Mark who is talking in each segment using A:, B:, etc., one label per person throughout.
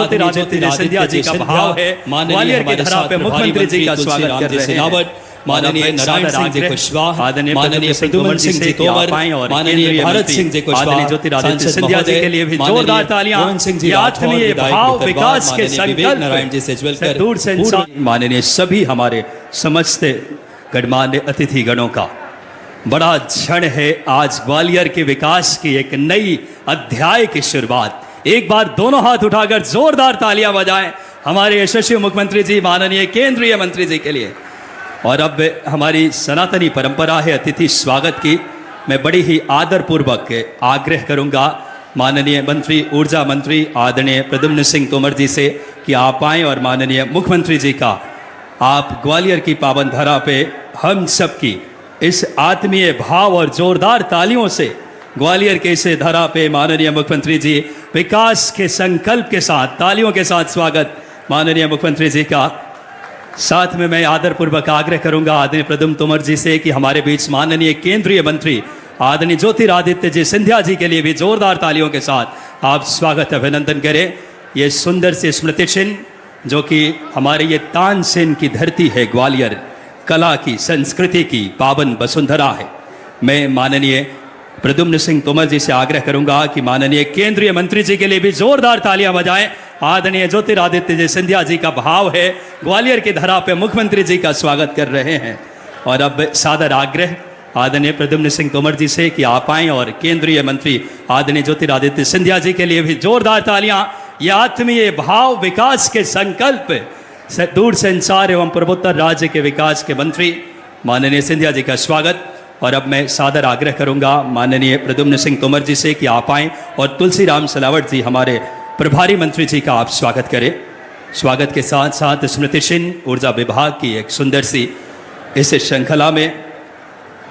A: ज्योतिरादित्य सिंधिया जी का भाव है। ग्वालियर की धरा पे मुख्यमंत्री जी का स्वागत कर रहे हैं।
B: माननीय नारायण सिंह जी कुशवाहा, माननीय प्रद्युम्न सिंह जी तोमर, माननीय भारत सिंह जी कुशवाहा,
A: ज्योतिरादित्य सिंधिया जी के लिए भी जोरदार तालियां। आत्मीय भाव विकास के संकल्प
B: नारायण जी सेजवलकर,
A: दूर से माननीय सभी हमारे समस्त गणमान्य अतिथि गणों का बड़ा क्षण है। आज ग्वालियर के विकास की एक नई अध्याय की शुरुआत। एक बार दोनों हाथ उठाकर जोरदार तालियां बजाएं हमारे यशस्वी मुख्यमंत्री जी, माननीय केंद्रीय मंत्री जी के लिए। और अब हमारी सनातनी परंपरा है अतिथि स्वागत की। मैं बड़ी ही आदरपूर्वक आग्रह करूंगा माननीय मंत्री, ऊर्जा मंत्री आदरणीय प्रद्युम्न सिंह तोमर जी से कि आप आएँ और माननीय मुख्यमंत्री जी का आप ग्वालियर की पावन धरा पे हम सब की इस आत्मीय भाव और जोरदार तालियों से ग्वालियर के इस धरा पे माननीय मुख्यमंत्री जी विकास के संकल्प के साथ तालियों के साथ स्वागत माननीय मुख्यमंत्री जी का। साथ में मैं आदरपूर्वक आग्रह करूंगा आदरणीय प्रद्युम्न तोमर जी से कि हमारे बीच माननीय केंद्रीय मंत्री आदरणीय ज्योतिरादित्य जी सिंधिया जी के लिए भी जोरदार तालियों के साथ आप स्वागत अभिनंदन करें। ये सुंदर से स्मृति चिन्ह जो कि हमारे ये तानसेन की धरती है, ग्वालियर कला की संस्कृति की पावन वसुंधरा है। मैं माननीय प्रद्युम्न सिंह तोमर जी से आग्रह करूंगा कि माननीय केंद्रीय मंत्री जी के लिए भी जोरदार तालियां बजाएं। आदरणीय ज्योतिरादित्य जी सिंधिया जी का भाव है ग्वालियर की धरा पे मुख्यमंत्री जी का स्वागत कर रहे हैं। और अब सादर आग्रह आदरणीय प्रद्युम्न सिंह तोमर जी से कि आप आएँ और केंद्रीय मंत्री आदरणीय ज्योतिरादित्य सिंधिया जी के लिए भी जोरदार तालियां। ये आत्मीय भाव विकास के संकल्प दूर संचार एवं पूर्वोत्तर राज्य के विकास के मंत्री माननीय सिंधिया जी का स्वागत। और अब मैं सादर आग्रह करूंगा माननीय प्रद्युम्न सिंह तोमर जी से कि आप आएँ और तुलसीराम सिलावट जी हमारे प्रभारी मंत्री जी का आप स्वागत करें। स्वागत के साथ साथ स्मृति चिन्ह ऊर्जा विभाग की एक सुंदर सी इस श्रृंखला में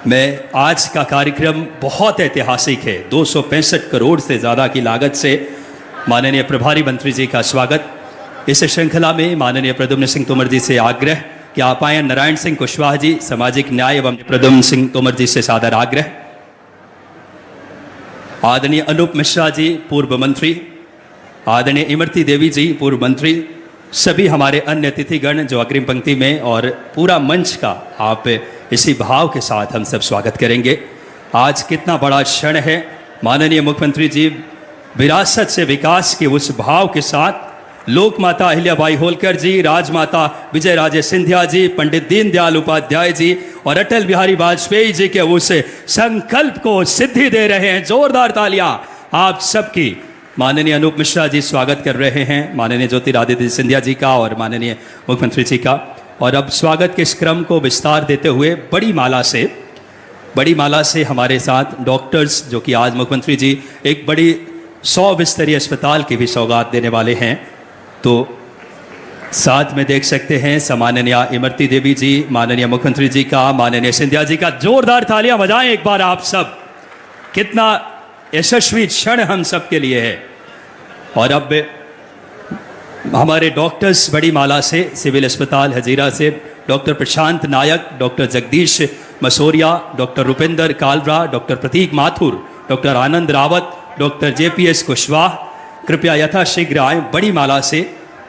A: मैं आज का कार्यक्रम बहुत ऐतिहासिक है। 265 करोड़ से ज़्यादा की लागत से माननीय प्रभारी मंत्री जी का स्वागत। इस श्रृंखला में माननीय प्रद्युम्न सिंह तोमर जी से आग्रह कि आप आए। नारायण सिंह कुशवाहा जी सामाजिक न्याय एवं प्रद्युम्न सिंह तोमर जी से सादर आग्रह। आदरणीय अनूप मिश्रा जी पूर्व मंत्री, आदरणीय इमरती देवी जी पूर्व मंत्री, सभी हमारे अन्य अतिथिगण जो अग्रिम पंक्ति में और पूरा मंच का आप इसी भाव के साथ हम सब स्वागत करेंगे। आज कितना बड़ा क्षण है। माननीय मुख्यमंत्री जी विरासत से विकास के उस भाव के साथ लोक माता अहिल्याबाई होलकर जी, राजमाता विजय राजे सिंधिया जी, पंडित दीनदयाल उपाध्याय जी और अटल बिहारी वाजपेयी जी के उस संकल्प को सिद्धि दे रहे हैं। जोरदार तालियां आप सबकी। माननीय अनूप मिश्रा जी स्वागत कर रहे हैं माननीय ज्योतिरादित्य सिंधिया जी का और माननीय मुख्यमंत्री जी का। और अब स्वागत के इस क्रम को विस्तार देते हुए बड़ी माला से हमारे साथ डॉक्टर्स जो कि आज मुख्यमंत्री जी एक बड़ी 100 बिस्तरीय अस्पताल की भी सौगात देने वाले हैं। तो साथ में देख सकते हैं सम्माननीय इमरती देवी जी, माननीय मुख्यमंत्री जी का, माननीय सिंधिया जी का। जोरदार तालियां बजाएं एक बार आप सब। कितना यशस्वी क्षण हम सब के लिए है। और अब हमारे डॉक्टर्स बड़ी माला से सिविल अस्पताल हजीरा से doctor Prashant Nayak, doctor Jagdish Masoria, doctor Rupendra Kalra, doctor Prateek Mathur, doctor Anand Rawat, doctor JPS Kushwaha कृपया यथाशीघ्र आए बड़ी माला से।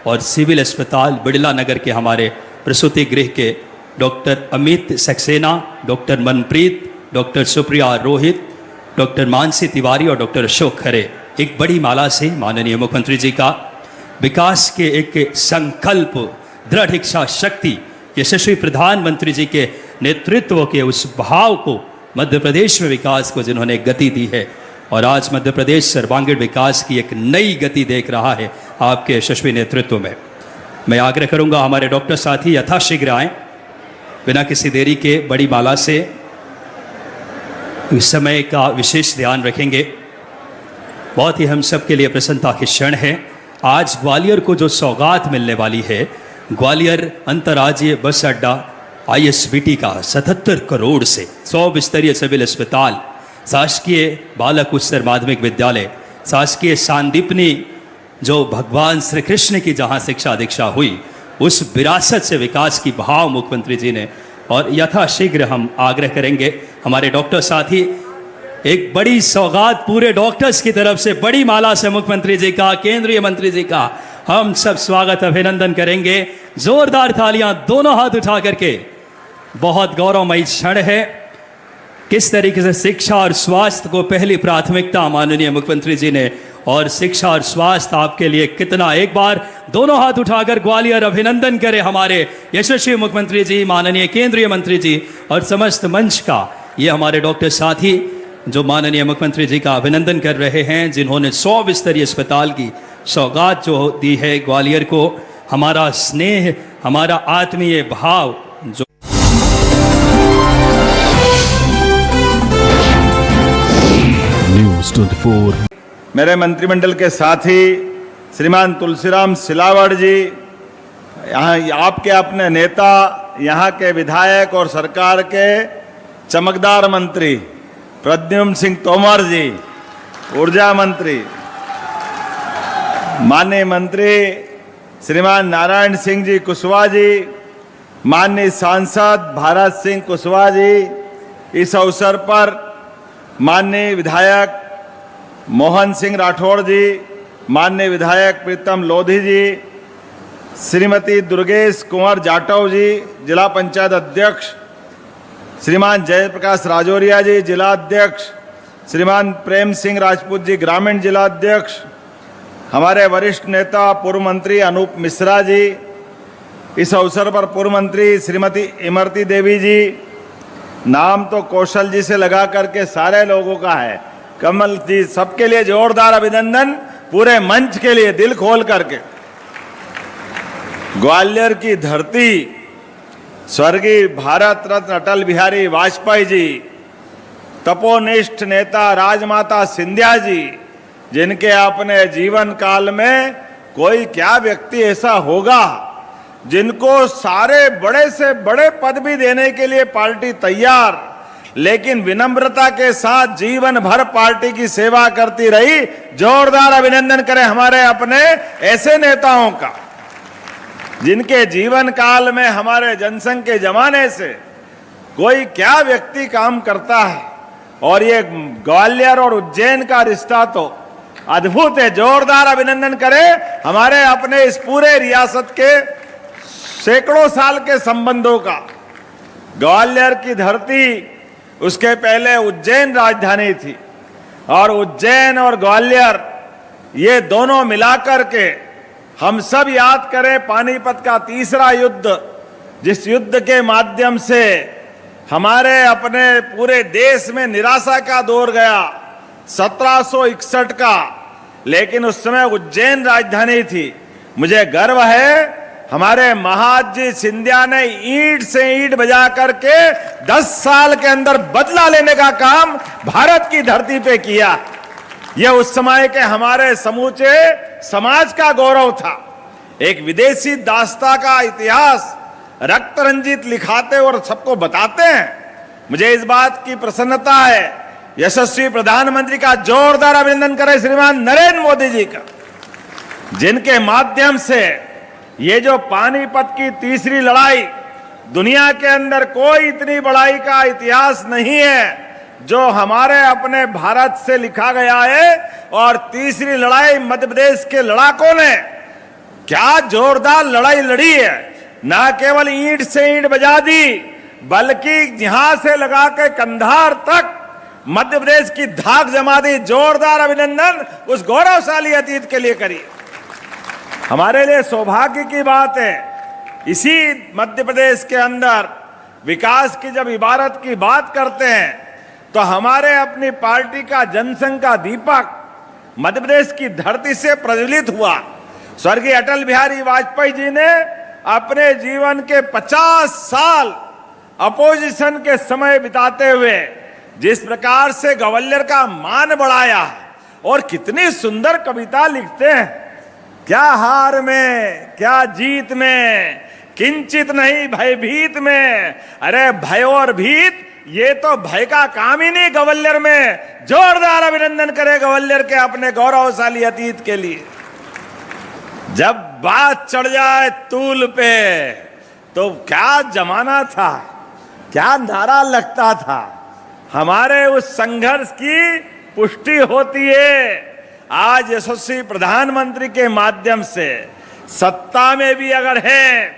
A: और सिविल अस्पताल बिड़ला नगर के हमारे प्रसूति गृह के doctor Amit Saxena, doctor Manpreet, doctor Supriya Rohit, doctor Mansi Tiwari और डॉक्टर अशोक खरे एक बड़ी माला से माननीय मुख्यमंत्री जी का विकास के एक संकल्प, दृढ़ इच्छा शक्ति, यशस्वी प्रधानमंत्री जी के नेतृत्व के उस भाव को मध्य प्रदेश में विकास को जिन्होंने गति दी है। और आज मध्य प्रदेश सर्वांगीण विकास की एक नई गति देख रहा है आपके यशस्वी नेतृत्व में। मैं आग्रह करूंगा हमारे डॉक्टर साथी यथाशीघ्र आएँ बिना किसी देरी के बड़ी माला से। इस समय का विशेष ध्यान रखेंगे। बहुत ही हम सब के लिए प्रसन्नता के क्षण है। आज ग्वालियर को जो सौगात मिलने वाली है, ग्वालियर अंतर्राज्यीय बस अड्डा ISBT का 77 करोड़ से 100 बिस्तरीय सिविल अस्पताल, शासकीय बालक उच्चतर माध्यमिक विद्यालय, शासकीय सांदीपनी जो भगवान श्री कृष्ण की जहाँ शिक्षा दीक्षा हुई, उस विरासत से विकास की भाव मुख्यमंत्री जी ने। और यथाशीघ्र हम आग्रह करेंगे हमारे डॉक्टर साथी एक बड़ी सौगात पूरे डॉक्टर्स की तरफ से बड़ी माला से मुख्यमंत्री जी का, केंद्रीय मंत्री जी का हम सब स्वागत अभिनंदन करेंगे। जोरदार तालियां दोनों हाथ उठा करके। बहुत गौरवमयी क्षण है। किस तरीके से शिक्षा और स्वास्थ्य को पहली प्राथमिकता माननीय मुख्यमंत्री जी ने, और शिक्षा और स्वास्थ्य आपके लिए कितना, एक बार दोनों हाथ उठाकर ग्वालियर अभिनंदन करें हमारे यशस्वी मुख्यमंत्री जी, माननीय केंद्रीय मंत्री जी और समस्त मंच का। ये हमारे डॉक्टर साथी जो माननीय मुख्यमंत्री जी का अभिनंदन कर रहे हैं, जिन्होंने 100 बिस्तरीय अस्पताल की सौगात जो दी है ग्वालियर को। हमारा स्नेह, हमारा आत्मीय भाव जो
C: न्यूज़ 24
D: मेरे मंत्रिमंडल के साथी श्रीमान तुलसीराम सिलावट जी, यहाँ आपके अपने नेता, यहाँ के विधायक और सरकार के चमकदार मंत्री प्रद्युम्न सिंह तोमर जी, ऊर्जा मंत्री, माननीय मंत्री श्रीमान नारायण सिंह जी कुशवाहा जी, माननीय सांसद भारत सिंह कुशवाहा जी, इस अवसर पर माननीय विधायक मोहन सिंह राठौड़ जी, माननीय विधायक प्रीतम लोधी जी, श्रीमती दुर्गेश कुंवर जाटव जी, जिला पंचायत अध्यक्ष, श्रीमान जयप्रकाश राजौरिया जी, जिला अध्यक्ष, श्रीमान प्रेम सिंह राजपूत जी, ग्रामीण जिला अध्यक्ष, हमारे वरिष्ठ नेता पूर्व मंत्री अनूप मिश्रा जी, इस अवसर पर पूर्व मंत्री श्रीमती इमरती देवी जी, नाम तो कौशल जी से लगा करके सारे लोगों का है, कमल जी, सबके लिए जोरदार अभिनंदन, पूरे मंच के लिए दिल खोल करके। ग्वालियर की धरती स्वर्गीय भारत रत्न अटल बिहारी वाजपेयी जी, तपोनिष्ठ नेता राजमाता सिंधिया जी, जिनके अपने जीवन काल में कोई क्या व्यक्ति ऐसा होगा जिनको सारे बड़े से बड़े पद भी देने के लिए पार्टी तैयार, लेकिन विनम्रता के साथ जीवन भर पार्टी की सेवा करती रही। जोरदार अभिनंदन करें हमारे अपने ऐसे नेताओं का, जिनके जीवन काल में हमारे जनसंघ के जमाने से कोई क्या व्यक्ति काम करता है। और ये ग्वालियर और उज्जैन का रिश्ता तो अद्भुत है। जोरदार अभिनंदन करें हमारे अपने इस पूरे रियासत के सैकड़ों साल के संबंधों का। ग्वालियर की धरती, उसके पहले उज्जैन राजधानी थी, और उज्जैन और ग्वालियर ये दोनों मिलाकर के हम सब याद करें पानीपत का तीसरा युद्ध, जिस युद्ध के माध्यम से हमारे अपने पूरे देश में निराशा का दौर गया 1761 का, लेकिन उस समय उज्जैन राजधानी थी। मुझे गर्व है हमारे महाजी सिंधिया ने ईंट से ईंट बजा करके 10 साल के अंदर बदला लेने का काम भारत की धरती पे किया। यह उस समय के हमारे समूचे समाज का गौरव था। एक विदेशी दास्ता का इतिहास रक्त रंजित लिखाते और सबको बताते हैं। मुझे इस बात की प्रसन्नता है, यशस्वी प्रधानमंत्री का जोरदार अभिनंदन करें श्रीमान नरेंद्र मोदी जी का, जिनके माध्यम से ये जो पानीपत की तीसरी लड़ाई, दुनिया के अंदर कोई इतनी बड़ाई का इतिहास नहीं है जो हमारे अपने भारत से लिखा गया है। और तीसरी लड़ाई मध्य प्रदेश के लड़ाकों ने क्या जोरदार लड़ाई लड़ी है। ना केवल ईंट से ईंट बजा दी, बल्कि यहां से लगा के कंधार तक मध्य प्रदेश की धाक जमा दी। जोरदार अभिनंदन उस गौरवशाली अतीत के लिए करिए। हमारे लिए सौभाग्य की बात है, इसी मध्य प्रदेश के अंदर विकास की जब इबारत की बात करते हैं तो हमारे अपनी पार्टी का जनसंघ का दीपक मध्य प्रदेश की धरती से प्रज्वलित हुआ। स्वर्गीय अटल बिहारी वाजपेयी जी ने अपने जीवन के 50 साल अपोजिशन के समय बिताते हुए जिस प्रकार से ग्वालियर का मान बढ़ाया, और कितनी सुंदर कविता लिखते हैं, क्या हार में क्या जीत में, किंचित नहीं भयभीत में। अरे भय और भीत ये तो भय का काम ही नहीं ग्वालियर में। जोरदार अभिनंदन करें ग्वालियर के अपने गौरवशाली अतीत के लिए। जब बात चढ़ जाए तूल पे तो क्या जमाना था, क्या नारा लगता था। हमारे उस संघर्ष की पुष्टि होती है आज यशस्वी प्रधानमंत्री के माध्यम से सत्ता में भी अगर है,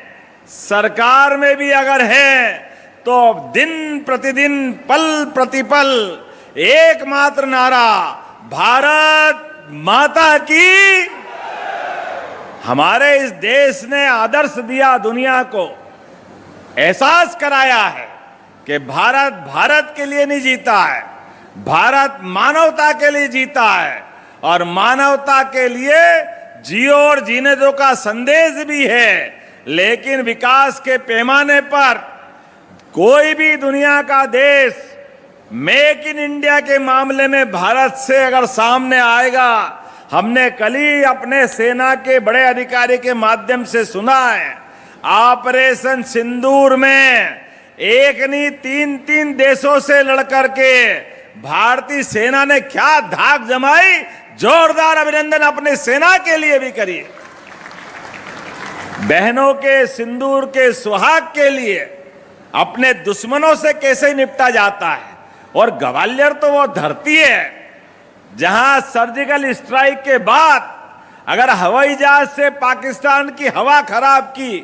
D: सरकार में भी अगर है, तो दिन प्रतिदिन पल प्रतिपल एकमात्र नारा भारत माता की। हमारे इस देश ने आदर्श दिया, दुनिया को एहसास कराया है कि भारत भारत के लिए नहीं जीता है, भारत मानवता के लिए जीता है और मानवता के लिए जियो और जीने दो का संदेश भी है। लेकिन विकास के पैमाने पर कोई भी दुनिया का देश मेक इन इंडिया के मामले में भारत से अगर सामने आएगा, हमने कल ही अपने सेना के बड़े अधिकारी के माध्यम से सुना है, ऑपरेशन सिंदूर में एक नहीं 3-3 देशों से लड़कर के भारतीय सेना ने क्या धाक जमाई। जोरदार अभिनंदन अपने सेना के लिए भी करिए। बहनों के सिंदूर के सुहाग के लिए अपने दुश्मनों से कैसे निपटा जाता है। और ग्वालियर तो वो धरती है जहां सर्जिकल स्ट्राइक के बाद अगर हवाई जहाज से पाकिस्तान की हवा खराब की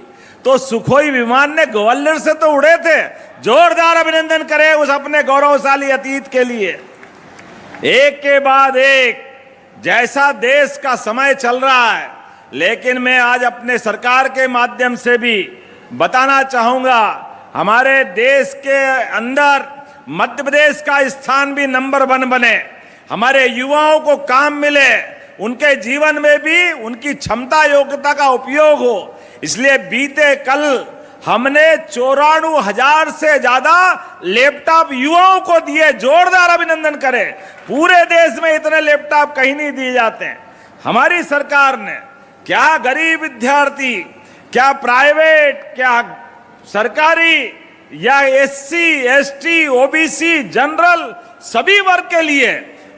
D: तो सुखोई विमान ने ग्वालियर से तो उड़े थे। जोरदार अभिनंदन करें उस अपने गौरवशाली अतीत के लिए। एक के बाद एक जैसा देश का समय चल रहा है, लेकिन मैं आज अपने सरकार के माध्यम से भी बताना चाहूंगा, हमारे देश के अंदर मध्य प्रदेश का स्थान भी नंबर 1 बने, हमारे युवाओं को काम मिले, उनके जीवन में भी उनकी क्षमता योग्यता का उपयोग हो। इसलिए बीते कल हमने 94,000 से ज्यादा लैपटॉप युवाओं को दिए। जोरदार अभिनंदन करें। पूरे देश में इतने लैपटॉप कहीं नहीं दिए जाते हैं। हमारी सरकार ने क्या गरीब विद्यार्थी, क्या प्राइवेट, क्या सरकारी या SC, ST, OBC, जनरल सभी वर्ग के लिए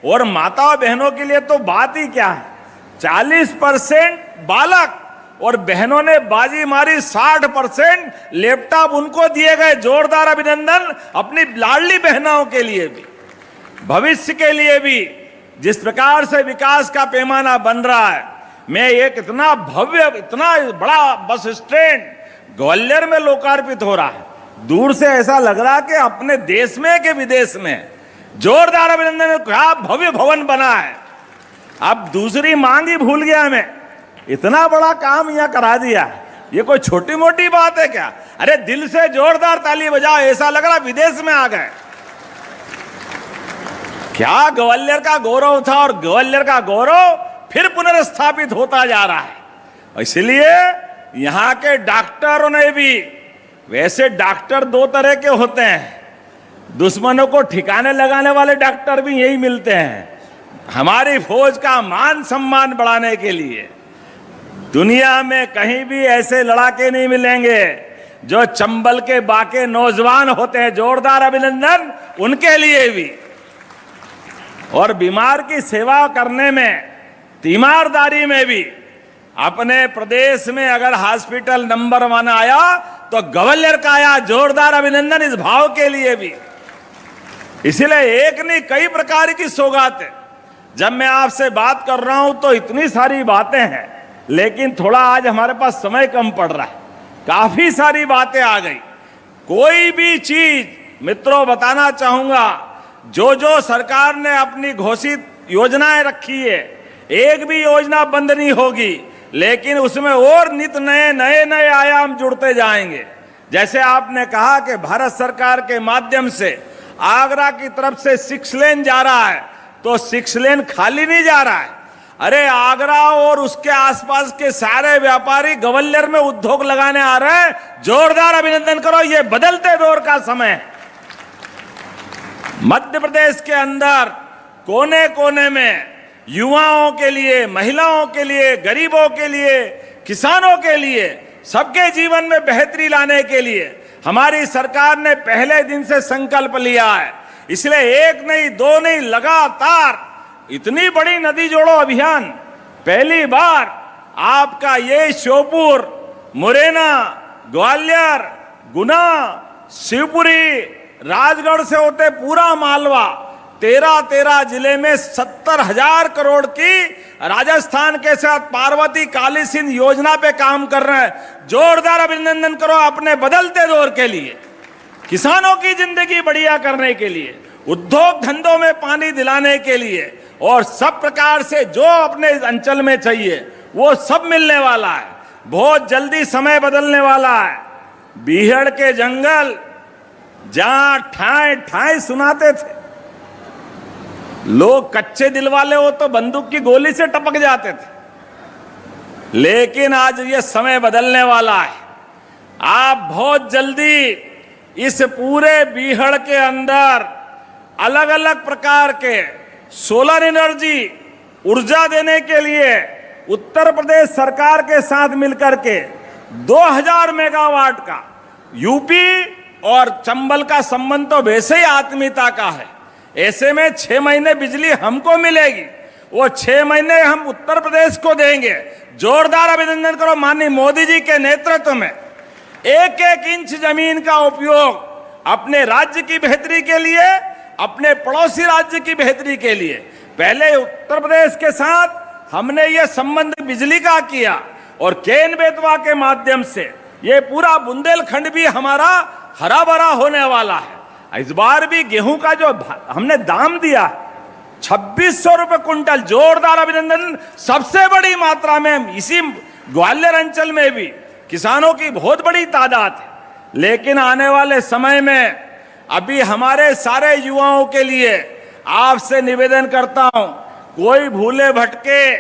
D: और माता बहनों के लिए तो बात ही क्या है। 40% बालक और बहनों ने बाजी मारी, 60% लैपटॉप उनको दिए गए। जोरदार अभिनंदन अपनी लाडली बहनों के लिए भी, भविष्य के लिए भी। जिस प्रकार से विकास का पैमाना बन रहा है, मैं एक इतना भव्य, इतना बड़ा बस स्टैंड ग्वालियर में लोकार्पित हो रहा है, दूर से ऐसा लग रहा है कि अपने देश में कि विदेश में। जोरदार अभिनंदन। क्या भव्य भवन बना है। अब दूसरी मांग ही भूल गया मैं, इतना बड़ा काम यहां करा दिया। ये कोई छोटी मोटी बात है क्या? अरे दिल से जोरदार ताली बजाओ, ऐसा लग रहा विदेश में आ गए। क्या ग्वालियर का गौरव था और ग्वालियर का गौरव फिर पुनर्स्थापित होता जा रहा है। इसलिए यहां के डॉक्टरों ने भी, वैसे डॉक्टर 2 तरह के होते हैं, दुश्मनों को ठिकाने लगाने वाले डॉक्टर भी यही मिलते हैं। हमारी फौज का मान सम्मान बढ़ाने के लिए दुनिया में कहीं भी ऐसे लड़ाके नहीं मिलेंगे जो चंबल के बाके नौजवान होते हैं। जोरदार अभिनंदन उनके लिए भी। और बीमार की सेवा करने में, तीमारदारी में भी अपने प्रदेश में अगर हॉस्पिटल नंबर 1 आया तो ग्वालियर का आया। जोरदार अभिनंदन इस भाव के लिए भी। इसलिए एक नहीं कई प्रकार की सौगातें। जब मैं आपसे बात कर रहा हूं तो इतनी सारी बातें हैं, लेकिन थोड़ा आज हमारे पास समय कम पड़ रहा है। काफी सारी बातें आ गई। कोई भी चीज मित्रों बताना चाहूंगा, जो जो सरकार ने अपनी घोषित योजनाएं रखी है, एक भी योजना बंद नहीं होगी, लेकिन उसमें और नित नए आयाम जुड़ते जाएंगे। जैसे आपने कहा कि भारत सरकार के माध्यम से आगरा की तरफ से 6 लेन जा रहा है, तो 6 लेन खाली नहीं जा रहा है। अरे आगरा और उसके आसपास के सारे व्यापारी ग्वालियर में उद्योग लगाने आ रहे हैं। जोरदार अभिनंदन करो, ये बदलते दौर का समय है। मध्य प्रदेश के अंदर कोने कोने में युवाओं के लिए, महिलाओं के लिए, गरीबों के लिए, किसानों के लिए, सबके जीवन में बेहतरी लाने के लिए हमारी सरकार ने पहले दिन से संकल्प लिया है। इसलिए 1 नहीं 2 नहीं, लगातार इतनी बड़ी नदी जोड़ो अभियान पहली बार आपका ये श्योपुर, मुरैना, ग्वालियर, गुना, शिवपुरी, राजगढ़ से होते पूरा मालवा 13 जिले में 70,000 करोड़ की राजस्थान के साथ पार्वती काली सिंध योजना पे काम कर रहे हैं। जोरदार अभिनंदन करो अपने बदलते दौर के लिए, किसानों की जिंदगी बढ़िया करने के लिए, उद्योग धंधों में पानी दिलाने के लिए, और सब प्रकार से जो अपने अंचल में चाहिए वो सब मिलने वाला है। बहुत जल्दी समय बदलने वाला है। बीहड़ के जंगल जहां ठाए ठाए सुनाते थे, लोग कच्चे दिल वाले हो तो बंदूक की गोली से टपक जाते थे, लेकिन आज ये समय बदलने वाला है। आप बहुत जल्दी इस पूरे बीहड़ के अंदर अलग अलग प्रकार के सोलर एनर्जी ऊर्जा देने के लिए उत्तर प्रदेश सरकार के साथ मिलकर के 2000 मेगावाट का, यूपी और चंबल का संबंध तो वैसे ही आत्मीयता का है, ऐसे में 6 महीने बिजली हमको मिलेगी, वो 6 महीने हम उत्तर प्रदेश को देंगे। जोरदार अभिनंदन करो माननीय मोदी जी के नेतृत्व में। 1-1 इंच जमीन का उपयोग अपने राज्य की बेहतरी के लिए, अपने पड़ोसी राज्य की बेहतरी के लिए। पहले उत्तर प्रदेश के साथ हमने ये संबंध बिजली का किया, और केन बेतवा के माध्यम से ये पूरा बुंदेलखंड भी हमारा हरा भरा होने वाला है। इस बार भी गेहूं का जो हमने दाम दिया 2600 रुपए कुंटल, जोरदार अभिनंदन। सबसे बड़ी मात्रा में इसी ग्वालियर अंचल में भी किसानों की बहुत बड़ी तादाद है। लेकिन आने वाले समय में अभी हमारे सारे युवाओं के लिए आपसे निवेदन करता हूं, कोई भूले भटके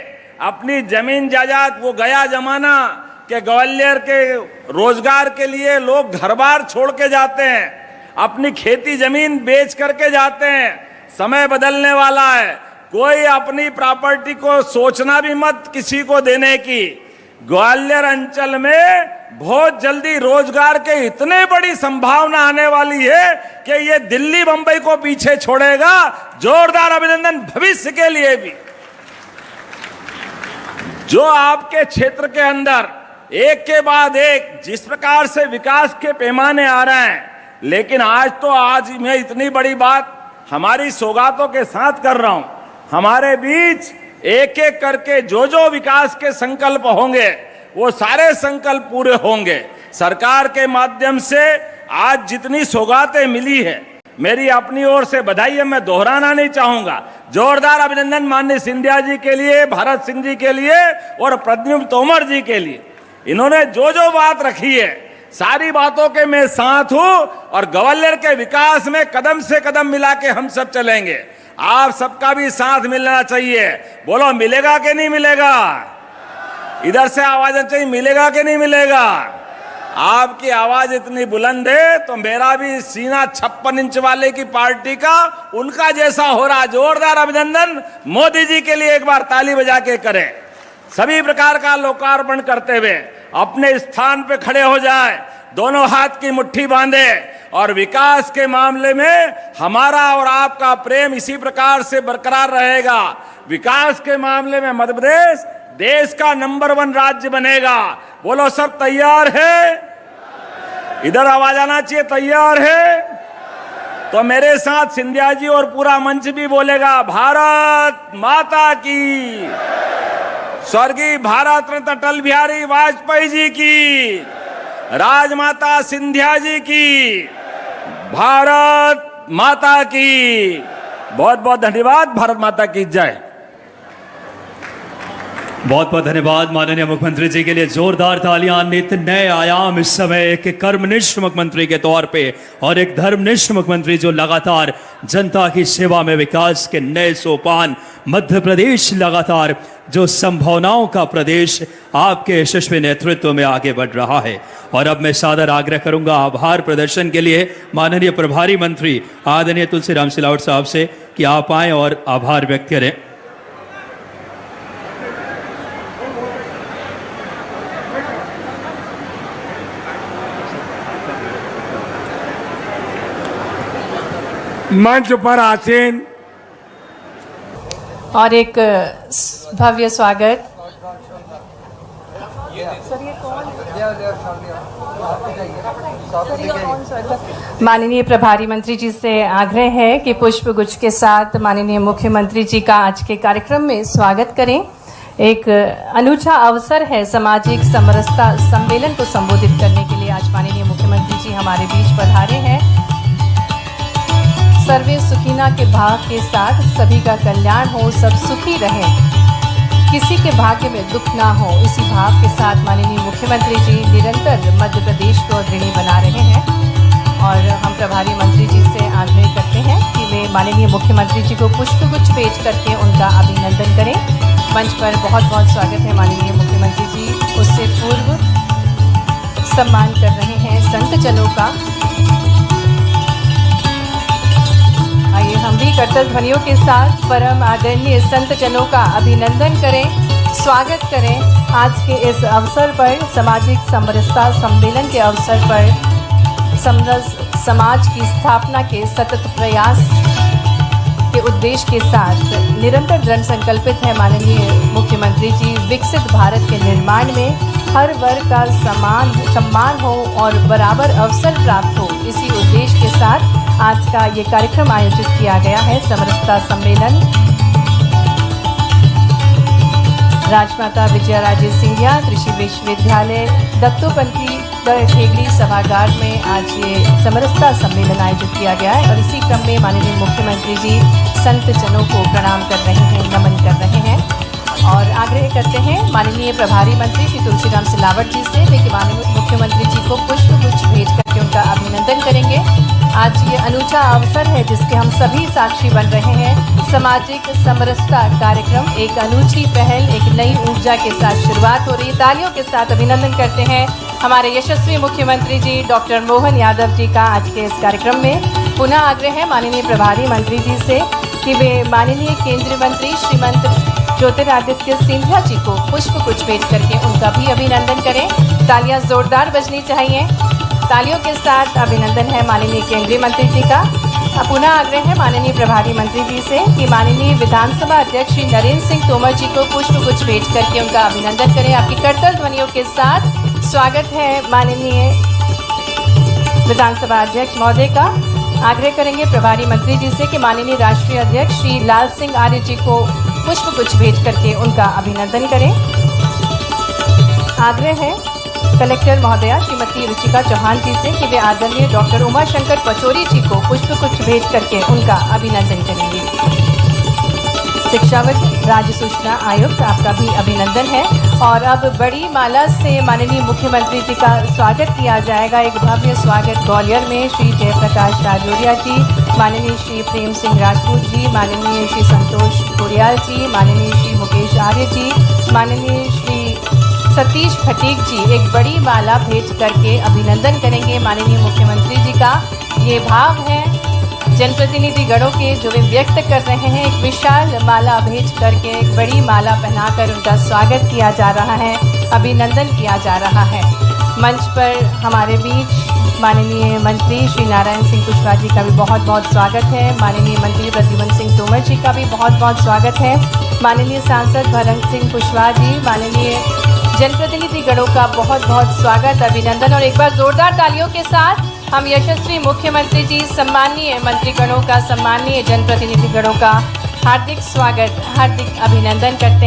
D: अपनी जमीन जायदाद, वो गया जमाना कि ग्वालियर के रोजगार के लिए लोग घर बार छोड़ के जाते हैं, अपनी खेती जमीन बेच करके जाते हैं। समय बदलने वाला है। कोई अपनी प्रॉपर्टी को सोचना भी मत किसी को देने की। ग्वालियर अंचल में बहुत जल्दी रोजगार के इतने बड़ी संभावना आने वाली है कि ये दिल्ली बंबई को पीछे छोड़ेगा। जोरदार अभिनंदन भविष्य के लिए भी। जो आपके क्षेत्र के अंदर एक के बाद एक जिस प्रकार से विकास के पैमाने आ रहे हैं, लेकिन आज मैं इतनी बड़ी बात हमारी सौगातों के साथ कर रहा हूं। हमारे बीच एक एक करके जो विकास के संकल्प होंगे वो सारे संकल्प पूरे होंगे। सरकार के माध्यम से आज जितनी सौगातें मिली है, मेरी अपनी ओर से बधाई है, मैं दोहराना नहीं चाहूंगा। जोरदार अभिनंदन माननीय सिंधिया जी के लिए, भारत सिंह जी के लिए और प्रद्युम्न तोमर जी के लिए। इन्होंने जो बात रखी है, सारी बातों के मैं साथ हूं, और ग्वालियर के विकास में कदम से कदम मिला के हम सब चलेंगे। आप सबका भी साथ मिलना चाहिए। बोलो, मिलेगा कि नहीं मिलेगा? इधर से आवाज चाहिए, मिलेगा कि नहीं मिलेगा? आपकी आवाज इतनी बुलंद है तो मेरा भी सीना 56 इंच वाले की पार्टी का उनका जैसा हो रहा। जोरदार अभिनंदन मोदी जी के लिए एक बार ताली बजा के करें। सभी प्रकार का लोकार्पण करते हुए अपने स्थान पे खड़े हो जाए, दोनों हाथ की मुट्ठी बांधे, और विकास के मामले में हमारा और आपका प्रेम इसी प्रकार से बरकरार रहेगा। विकास के मामले में मध्य प्रदेश देश का नंबर 1 राज्य बनेगा। बोलो, सब तैयार है? इधर आवाज आना चाहिए, तैयार है? तो मेरे साथ सिंधिया जी और पूरा मंच भी बोलेगा, भारत माता की, स्वर्गीय भारत रत्न अटल बिहारी वाजपेयी जी की, राजमाता सिंधिया जी की, भारत माता की। बहुत बहुत धन्यवाद। भारत माता की जय।
A: बहुत बहुत धन्यवाद माननीय मुख्यमंत्री जी के लिए। जोरदार तालियां। नित नए आयाम इस समय एक कर्मनिष्ठ मुख्यमंत्री के तौर पे और एक धर्मनिष्ठ मुख्यमंत्री जो लगातार जनता की सेवा में विकास के नए सोपान, मध्य प्रदेश लगातार जो संभावनाओं का प्रदेश आपके यशस्वी नेतृत्व में आगे बढ़ रहा है। और अब मैं सादर आग्रह करूंगा आभार प्रदर्शन के लिए माननीय प्रभारी मंत्री आदरणीय तुलसीराम सिलावट साहब से कि आप आए और आभार व्यक्त करें।
C: मंच पर आसीन
E: और एक भव्य स्वागत
C: माननीय प्रभारी मंत्री जी से आग्रह है कि पुष्प गुच्छ के साथ माननीय मुख्यमंत्री जी का आज के कार्यक्रम में स्वागत करें। एक अनूठा अवसर है सामाजिक समरसता सम्मेलन को संबोधित करने के लिए आज माननीय मुख्यमंत्री जी हमारे बीच पधारे हैं। सर्वे सुखीना के भाव के साथ सभी का कल्याण हो, सब सुखी रहें, किसी के भाग्य में दुख ना हो, इसी भाव के साथ माननीय मुख्यमंत्री जी निरंतर मध्य प्रदेश को अग्रणी बना रहे हैं। और हम प्रभारी मंत्री जी से आग्रह करते हैं कि वे माननीय मुख्यमंत्री जी को पुष्पगुच्छ भेज करके उनका अभिनंदन करें। मंच पर बहुत बहुत स्वागत है माननीय मुख्यमंत्री जी। उससे पूर्व सम्मान कर रहे हैं संतजनों का। आइए हम भी करतल ध्वनियों के साथ परम आदरणीय संतजनों का अभिनंदन करें, स्वागत करें। आज के इस अवसर पर सामाजिक समरसता सम्मेलन के अवसर पर समरस समाज की स्थापना के सतत प्रयास के उद्देश्य के साथ निरंतर दृढ़ संकल्पित है माननीय मुख्यमंत्री जी विकसित भारत के निर्माण में हर वर्ग का सम्मान हो और बराबर अवसर प्राप्त हो। इसी उद्देश्य के साथ आज का ये कार्यक्रम आयोजित किया गया है। समरसता सम्मेलन राजमाता विजयाराजे सिंधिया कृषि विश्वविद्यालय दत्तोपंथी खेगड़ी सभागार में आज ये समरसता सम्मेलन आयोजित किया गया है। और इसी क्रम में माननीय मुख्यमंत्री जी संत जनों को प्रणाम कर रहे हैं, नमन कर रहे हैं और आग्रह करते हैं माननीय प्रभारी मंत्री श्री तुलसीराम सिलावट जी से कि माननीय मुख्यमंत्री जी को पुष्पगुच्छ भेज करके उनका अभिनंदन करेंगे। आज ये अनूठा अवसर है जिसके हम सभी साक्षी बन रहे हैं। सामाजिक समरसता कार्यक्रम एक अनूठी पहल, एक नई ऊर्जा के साथ शुरुआत हो रही है। तालियों के साथ अभिनंदन करते हैं हमारे यशस्वी मुख्यमंत्री जी डॉक्टर मोहन यादव जी का। आज के इस कार्यक्रम में पुनः आग्रह है माननीय प्रभारी मंत्री जी से कि वे माननीय केंद्रीय मंत्री श्रीमंत ज्योतिरादित्य सिंधिया जी को पुष्पगुच्छ भेज करके उनका भी अभिनंदन करें। तालियां जोरदार बजनी चाहिए। तालियों के साथ अभिनंदन है माननीय केंद्रीय मंत्री जी का। पुनः आग्रह है माननीय प्रभारी मंत्री जी से कि माननीय विधानसभा अध्यक्ष श्री नरेंद्र सिंह तोमर जी को पुष्पगुच्छ भेज करके उनका अभिनंदन करें। आपकी करतल ध्वनियों के साथ स्वागत है माननीय विधानसभा अध्यक्ष महोदय का। आग्रह करेंगे प्रभारी मंत्री जी से कि माननीय राष्ट्रीय अध्यक्ष श्री लाल सिंह आर्य जी को पुष्पगुच्छ भेज करके उनका अभिनंदन करें। आग्रह है कलेक्टर महोदया श्रीमती रुचिका चौहान जी से कि वे आदरणीय डॉक्टर उमाशंकर पचौरी जी को पुष्पगुच्छ भेज करके उनका अभिनंदन करेंगे। शिक्षाविद राज्य सूचना आयुक्त आपका भी अभिनंदन है। और अब बड़ी माला से माननीय मुख्यमंत्री जी का स्वागत किया जाएगा। एक भव्य स्वागत ग्वालियर में श्री जयप्रकाश राजौरिया जी, माननीय श्री प्रेम सिंह राजपूत जी, माननीय श्री संतोष कुरियाल जी, माननीय श्री मुकेश आर्य जी, माननीय श्री सतीश खटीक जी एक बड़ी माला भेज करके अभिनंदन करेंगे माननीय मुख्यमंत्री जी का। ये भाव है जनप्रतिनिधि गणों के जो वे व्यक्त कर रहे हैं। एक विशाल माला भेज करके एक बड़ी माला पहनाकर उनका स्वागत किया जा रहा है, अभिनंदन किया जा रहा है। मंच पर हमारे बीच माननीय मंत्री श्री नारायण सिंह कुशवाहा जी का भी बहुत बहुत स्वागत है। माननीय मंत्री प्रद्युम्न सिंह तोमर जी का भी बहुत बहुत स्वागत है। माननीय सांसद भरत सिंह कुशवाहा जी, माननीय जनप्रतिनिधि गणों का बहुत बहुत स्वागत, अभिनंदन। और एक बार जोरदार तालियों के साथ हम यशस्वी मुख्यमंत्री जी, सम्मानीय मंत्रीगणों का, सम्मानीय जनप्रतिनिधि गणों का हार्दिक स्वागत, हार्दिक अभिनंदन करते हैं।